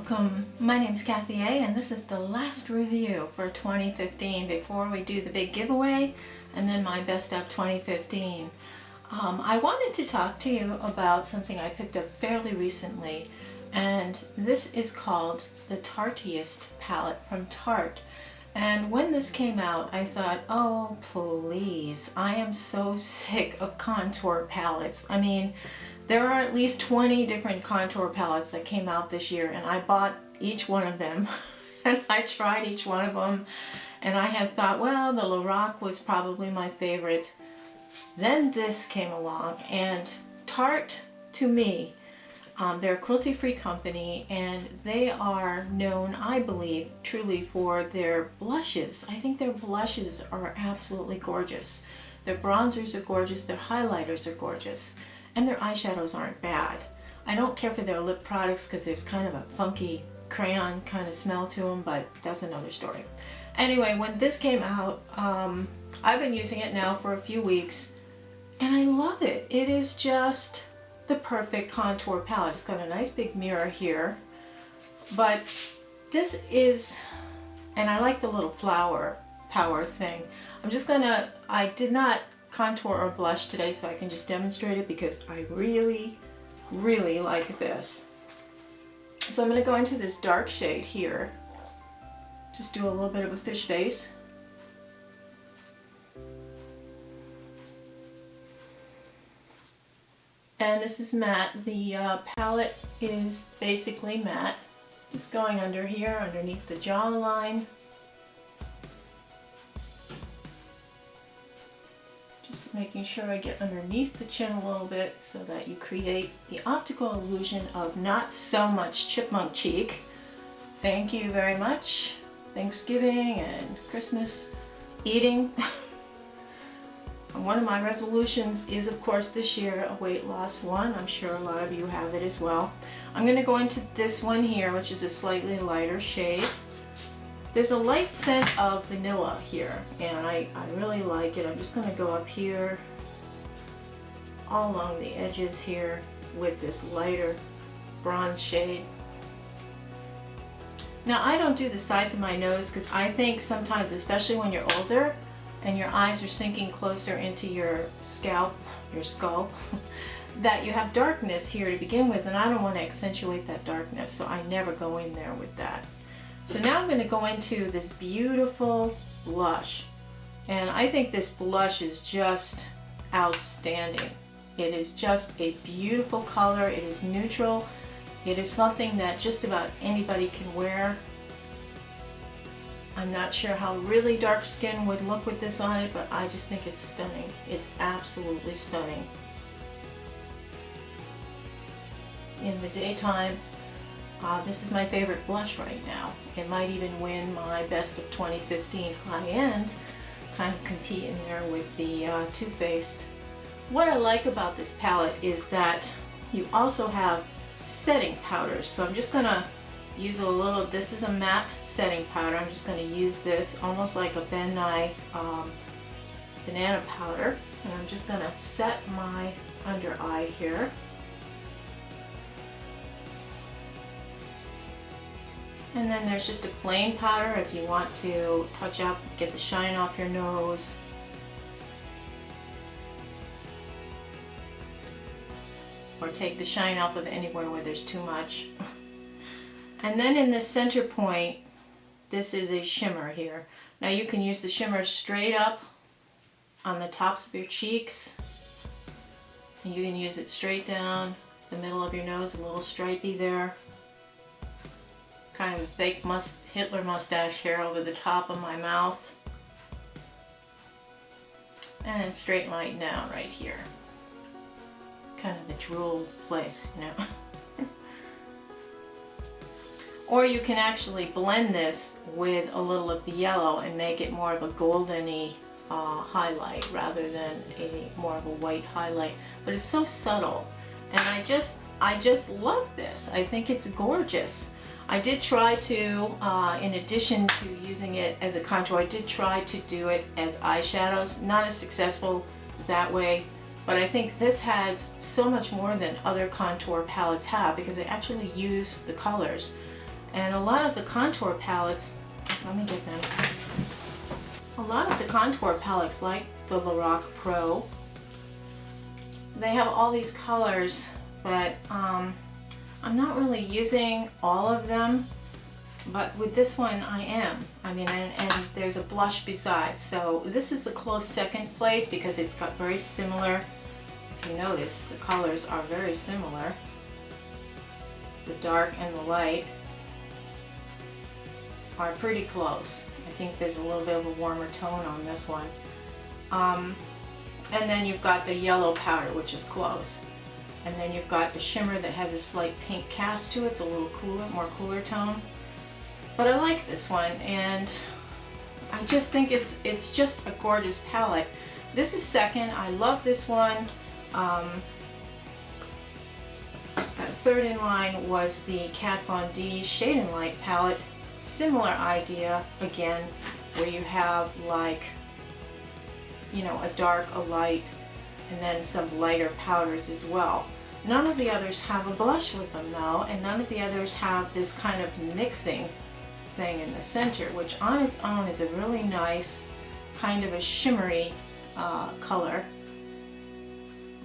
Welcome, my name's Kathy A and this is the last review for 2015 before we do the big giveaway and then my best of 2015. I wanted to talk to you about something I picked up fairly recently, and this is called the Tartiest palette from Tarte. And when this came out I thought, oh please, I am so sick of contour palettes. I mean, there are at least 20 different contour palettes that came out this year, and I bought each one of them and I tried each one of them, and I had thought, well, the Lorac was probably my favorite. Then this came along, and Tarte, to me, they're a cruelty-free company, and they are known, I believe, truly for their blushes. I think their blushes are absolutely gorgeous. Their bronzers are gorgeous, their highlighters are gorgeous. And their eyeshadows aren't bad. I don't care for their lip products because there's kind of a funky crayon kind of smell to them, but that's another story. Anyway, when this came out, I've been using it now for a few weeks, and I love it. It is just the perfect contour palette. It's got a nice big mirror here, but this is, and I like the little flower power thing. I did not contour or blush today, so I can just demonstrate it because I really like this. So I'm going to go into this dark shade here, just do a little bit of a fish face. And this is matte. The palette is basically matte. Just going under here, underneath the jawline. Just making sure I get underneath the chin a little bit so that you create the optical illusion of not so much chipmunk cheek. Thank you very much. Thanksgiving and Christmas eating. One of my resolutions is, of course, this year a weight loss one. I'm sure a lot of you have it as well. I'm going to go into this one here, which is a slightly lighter shade. There's a light scent of vanilla here, and I really like it. I'm just going to go up here, all along the edges here, with this lighter bronze shade. Now, I don't do the sides of my nose because I think sometimes, especially when you're older and your eyes are sinking closer into your skull, that you have darkness here to begin with, and I don't want to accentuate that darkness, so I never go in there with that. So now I'm going to go into this beautiful blush, and I think this blush is just outstanding. It is just a beautiful color. It is neutral. It is something that just about anybody can wear. I'm not sure how really dark skin would look with this on it, but I just think it's stunning. It's absolutely stunning. In the daytime, this is my favorite blush right now. It might even win my best of 2015 high-end, kind of compete in there with the Too Faced. What I like about this palette is that you also have setting powders. So I'm just going to use a little, this is a matte setting powder. I'm just going to use this almost like a Ben Nye banana powder, and I'm just going to set my under eye here. And then there's just a plain powder if you want to touch up, get the shine off your nose. Or take the shine off of anywhere where there's too much. And then in the center point, this is a shimmer here. Now you can use the shimmer straight up on the tops of your cheeks. And you can use it straight down the middle of your nose, a little stripey there. Kind of a fake Hitler mustache here over the top of my mouth. And straight line down right here. Kind of the drool place, you know. Or you can actually blend this with a little of the yellow and make it more of a golden-y highlight rather than more of a white highlight. But it's so subtle, and I just love this. I think it's gorgeous. I did try to, in addition to using it as a contour, I did try to do it as eyeshadows. Not as successful that way, but I think this has so much more than other contour palettes have because they actually use the colors. And a lot of the contour palettes, let me get them. A lot of the contour palettes, like the Lorac Pro, they have all these colors, but I'm not really using all of them. But with this one, I am. I mean, and there's a blush besides. So this is a close second place because it's got very similar. If you notice, the colors are very similar. The dark and the light are pretty close. I think there's a little bit of a warmer tone on this one. And then you've got the yellow powder, which is close. And then you've got a shimmer that has a slight pink cast to it. It's a little cooler, more cooler tone. But I like this one, and I just think it's just a gorgeous palette. This is second. I love this one. That third in line was the Kat Von D Shade and Light palette. Similar idea, again, where you have like, you know, a dark, a light, and then some lighter powders as well. None of the others have a blush with them though, and none of the others have this kind of mixing thing in the center, which on its own is a really nice kind of a shimmery color,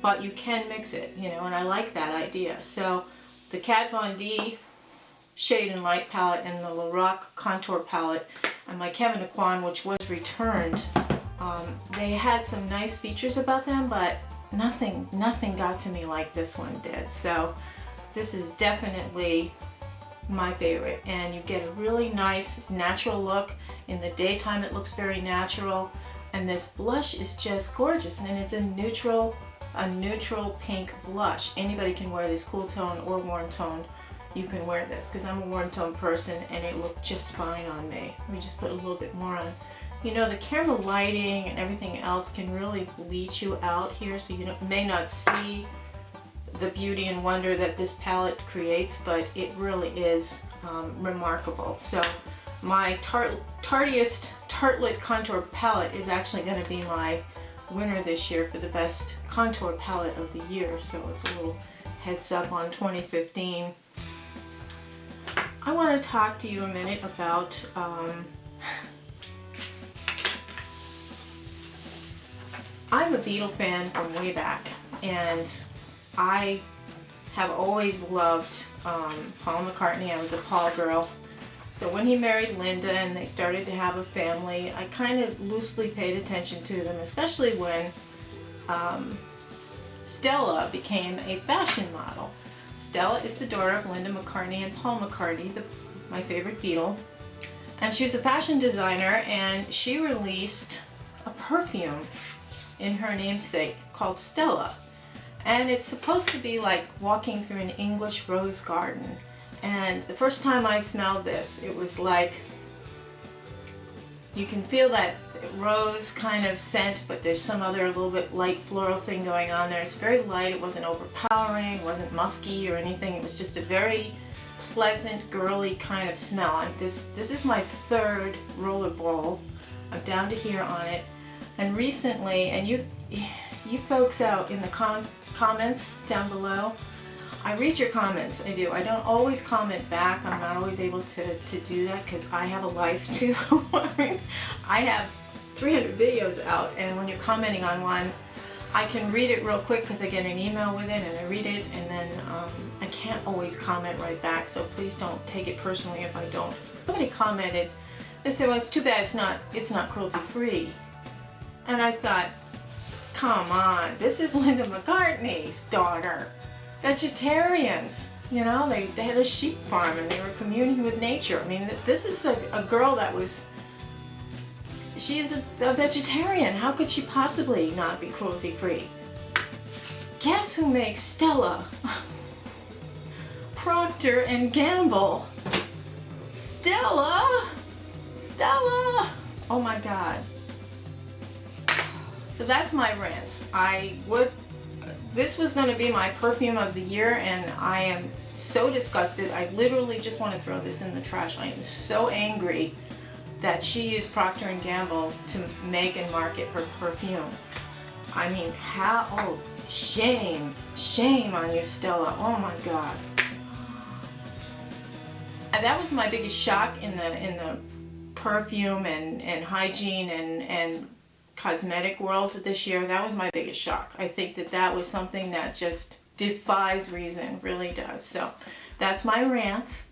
but you can mix it, you know, and I like that idea. So the Kat Von D Shade and Light palette and the Lorac Contour palette and my Kevyn Aucoin, which was returned, they had some nice features about them, but nothing got to me like this one did. So this is definitely my favorite, and you get a really nice natural look. In the daytime it looks very natural, and this blush is just gorgeous, and it's a neutral pink blush. Anybody can wear this, cool tone or warm tone. You can wear this, because I'm a warm tone person, and it looked just fine on me. Let me just put a little bit more on. You know, the camera lighting and everything else can really bleach you out here, so you may not see the beauty and wonder that this palette creates, but it really is remarkable. So my Tartiest Tartelette Contour Palette is actually going to be my winner this year for the best contour palette of the year, so it's a little heads up on 2015. I want to talk to you a minute about I'm a Beatle fan from way back, and I have always loved Paul McCartney. I was a Paul girl. So when he married Linda and they started to have a family, I kind of loosely paid attention to them, especially when Stella became a fashion model. Stella is the daughter of Linda McCartney and Paul McCartney, my favorite Beatle. And she's a fashion designer, and she released a perfume in her namesake called Stella. And it's supposed to be like walking through an English rose garden. And the first time I smelled this, it was like, you can feel that rose kind of scent, but there's some other little bit light floral thing going on there. It's very light, it wasn't overpowering, it wasn't musky or anything. It was just a very pleasant, girly kind of smell. This is my third rollerball. I'm down to here on it. And recently, and you folks out in the comments down below, I read your comments, I do. I don't always comment back. I'm not always able to do that because I have a life too. I mean, I have 300 videos out, and when you're commenting on one, I can read it real quick because I get an email with it and I read it, and then I can't always comment right back, so please don't take it personally if I don't. Somebody commented, they said, well, it's too bad it's not cruelty free. And I thought, come on, this is Linda McCartney's daughter. Vegetarians, you know, they had a sheep farm and they were communing with nature. I mean, this is a girl that was, she is a vegetarian. How could she possibly not be cruelty free? Guess who makes Stella? Procter & Gamble. Stella! Oh my God. So that's my rant. This was going to be my perfume of the year, and I am so disgusted. I literally just want to throw this in the trash. I am so angry that she used Procter & Gamble to make and market her perfume. I mean, how, oh, shame on you, Stella. Oh my God. that was my biggest shock in the perfume and hygiene and cosmetic world this year. That was my biggest shock. I think that was something that just defies reason, really does. So that's my rant.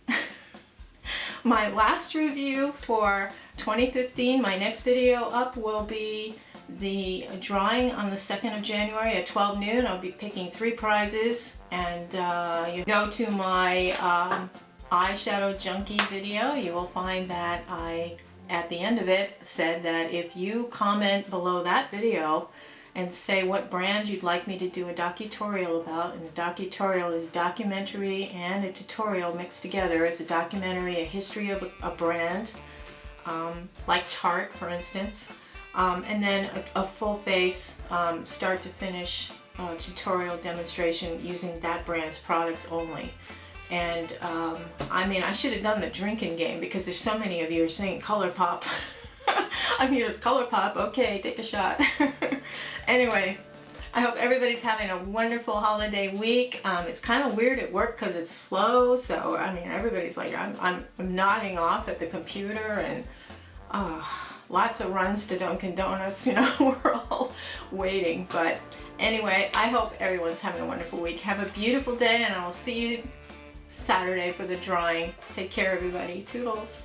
My last review for 2015, my next video up will be the drawing on the 2nd of January at 12 noon. I'll be picking 3 prizes, and you go to my Eyeshadow Junkee video, you will find that I, at the end of it, said that if you comment below that video and say what brand you'd like me to do a docutorial about, and a docutorial is documentary and a tutorial mixed together. It's a documentary, a history of a brand, like Tarte, for instance, and then a full face, start to finish tutorial demonstration using that brand's products only. And I mean, I should have done the drinking game, because there's so many of you are saying ColourPop. I mean, it's ColourPop, okay, take a shot. Anyway, I hope everybody's having a wonderful holiday week. It's kind of weird at work because it's slow, so I mean, everybody's like, I'm nodding off at the computer, and lots of runs to Dunkin' Donuts, you know, we're all waiting. But anyway, I hope everyone's having a wonderful week. Have a beautiful day, and I'll see you Saturday for the drawing. Take care, everybody. Toodles.